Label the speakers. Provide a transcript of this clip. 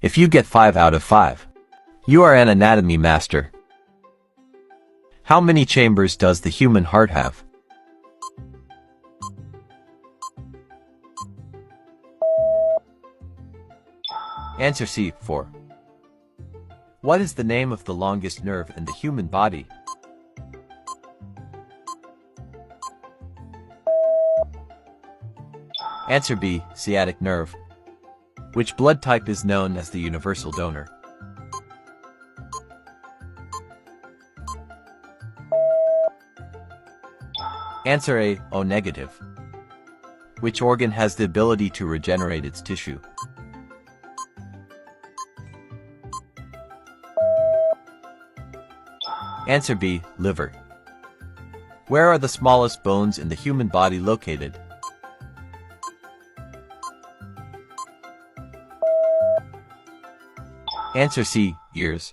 Speaker 1: If you get 5 out of 5, you are an anatomy master. How many chambers does the human heart have? Answer C, 4. What is the name of the longest nerve in the human body? Answer B, sciatic nerve. Which blood type is known as the universal donor? Answer A, O negative. Which organ has the ability to regenerate its tissue? Answer B, liver. Where are the smallest bones in the human body located? Answer C, ears.